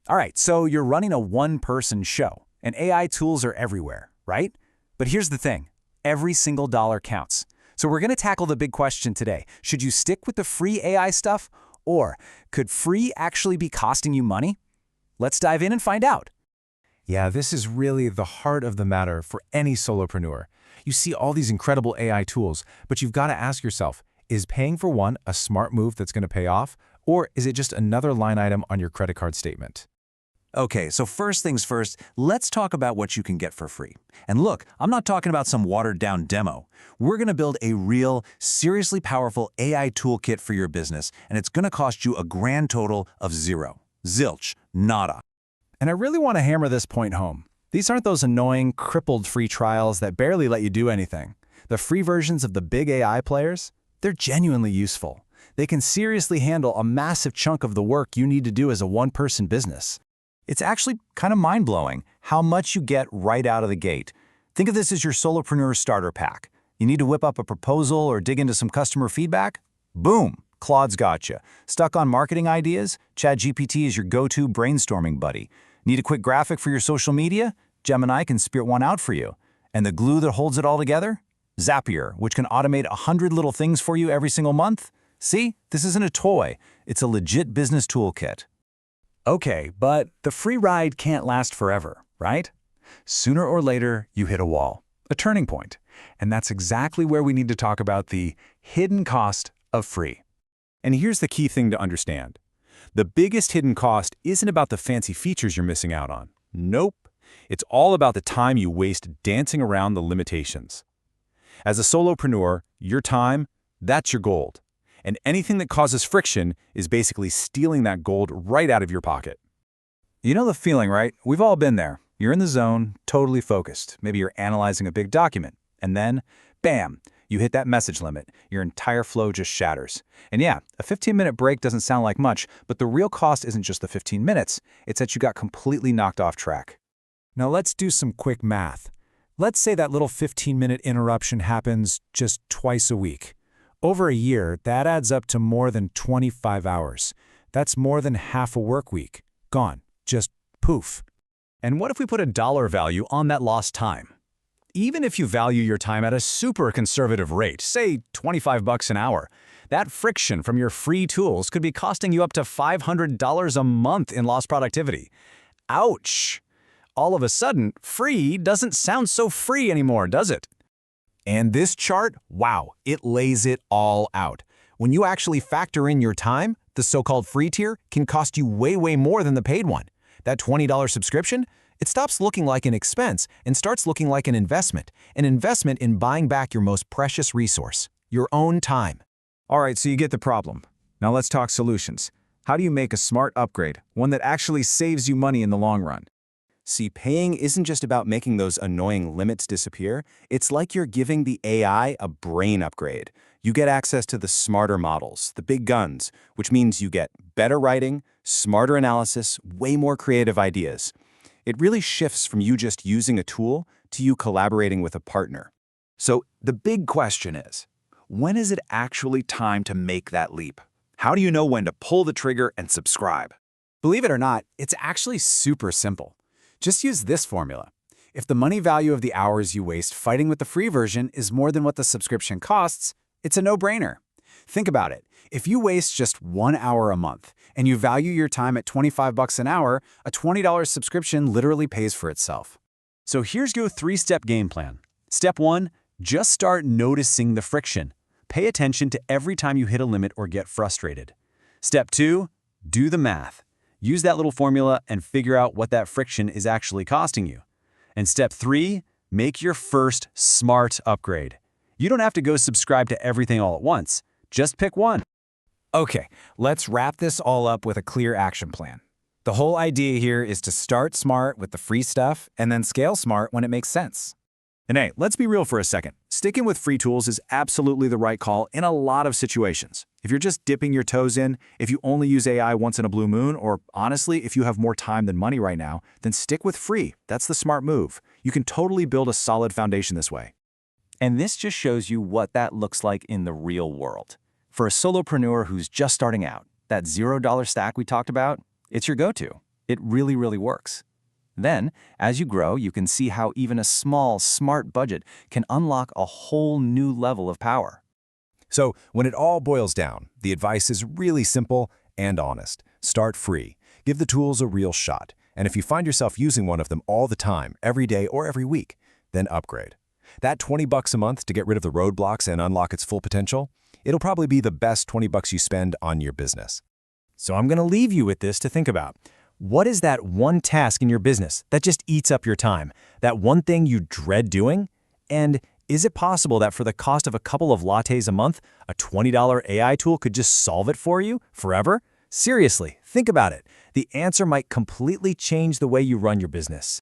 All right, so you're running a one-person show, and AI tools are everywhere, right? But here's the thing. Every single dollar counts. So we're going to tackle the big question today. Should you stick with the free AI stuff, or could free actually be costing you money? Let's dive in and find out. Yeah, this is really the heart of the matter for any solopreneur. You see all these incredible AI tools, but you've got to ask yourself, is paying for one a smart move that's going to pay off, or is it just another line item on your credit card statement? Okay, so first things first, let's talk about what you can get for free. And look, I'm not talking about some watered-down demo. We're going to build a real, seriously powerful AI toolkit for your business, and it's going to cost you a grand total of zero. Zilch. Nada. And I really want to hammer this point home. These aren't those annoying, crippled free trials that barely let you do anything. The free versions of the big AI players, they're genuinely useful. They can seriously handle a massive chunk of the work you need to do as a one-person business. It's actually kind of mind-blowing how much you get right out of the gate. Think of this as your solopreneur starter pack. You need to whip up a proposal or dig into some customer feedback? Boom! Claude's got you. Stuck on marketing ideas? ChatGPT is your go-to brainstorming buddy. Need a quick graphic for your social media? Gemini can spit one out for you. And the glue that holds it all together? Zapier, which can automate 100 little things for you every single month? See, this isn't a toy. It's a legit business toolkit. Okay, but the free ride can't last forever, right? Sooner or later, you hit a wall, a turning point. And that's exactly where we need to talk about the hidden cost of free. And here's the key thing to understand. The biggest hidden cost isn't about the fancy features you're missing out on. Nope. It's all about the time you waste dancing around the limitations. As a solopreneur, your time, that's your gold. And anything that causes friction is basically stealing that gold right out of your pocket. You know the feeling, right? We've all been there. You're in the zone, totally focused. Maybe you're analyzing a big document. And then, bam, you hit that message limit. Your entire flow just shatters. And yeah, a 15-minute break doesn't sound like much, but the real cost isn't just the 15 minutes. It's that you got completely knocked off track. Now let's do some quick math. Let's say that little 15-minute interruption happens just twice a week. Over a year, that adds up to more than 25 hours. That's more than half a work week. Gone. Just poof. And what if we put a dollar value on that lost time? Even if you value your time at a super conservative rate, say $25 an hour, that friction from your free tools could be costing you up to $500 a month in lost productivity. Ouch! All of a sudden, free doesn't sound so free anymore, does it? And this chart, wow, it lays it all out. When you actually factor in your time, the so-called free tier can cost you way more than the paid one. That $20 subscription, it stops looking like an expense and starts looking like an investment in buying back your most precious resource, your own time. All right, so you get the problem. Now let's talk solutions. How do you make a smart upgrade, one that actually saves you money in the long run? See, paying isn't just about making those annoying limits disappear. It's like you're giving the AI a brain upgrade. You get access to the smarter models, the big guns, which means you get better writing, smarter analysis, way more creative ideas. It really shifts from you just using a tool to you collaborating with a partner. So the big question is, when is it actually time to make that leap? How do you know when to pull the trigger and subscribe? Believe it or not, it's actually super simple. Just use this formula. If the money value of the hours you waste fighting with the free version is more than what the subscription costs, it's a no-brainer. Think about it. If you waste just 1 hour a month and you value your time at $25 an hour, a $20 subscription literally pays for itself. So here's your 3-step game plan. Step 1, just start noticing the friction. Pay attention to every time you hit a limit or get frustrated. Step 2, do the math. Use that little formula and figure out what that friction is actually costing you. And step 3, make your first smart upgrade. You don't have to go subscribe to everything all at once. Just pick one. Okay, let's wrap this all up with a clear action plan. The whole idea here is to start smart with the free stuff and then scale smart when it makes sense. And hey, let's be real for a second. Sticking with free tools is absolutely the right call in a lot of situations. If you're just dipping your toes in, if you only use AI once in a blue moon, or honestly, if you have more time than money right now, then stick with free. That's the smart move. You can totally build a solid foundation this way. And this just shows you what that looks like in the real world. For a solopreneur who's just starting out, that $0 stack we talked about, it's your go-to. It really, really works. Then, as you grow, you can see how even a small, smart budget can unlock a whole new level of power. So, when it all boils down, the advice is really simple and honest. Start free. Give the tools a real shot. And if you find yourself using one of them all the time, every day or every week, then upgrade. That $20 a month to get rid of the roadblocks and unlock its full potential, it'll probably be the best $20 you spend on your business. So I'm going to leave you with this to think about. What is that one task in your business that just eats up your time? That one thing you dread doing? And is it possible that for the cost of a couple of lattes a month, a $20 AI tool could just solve it for you forever? Seriously, think about it. The answer might completely change the way you run your business.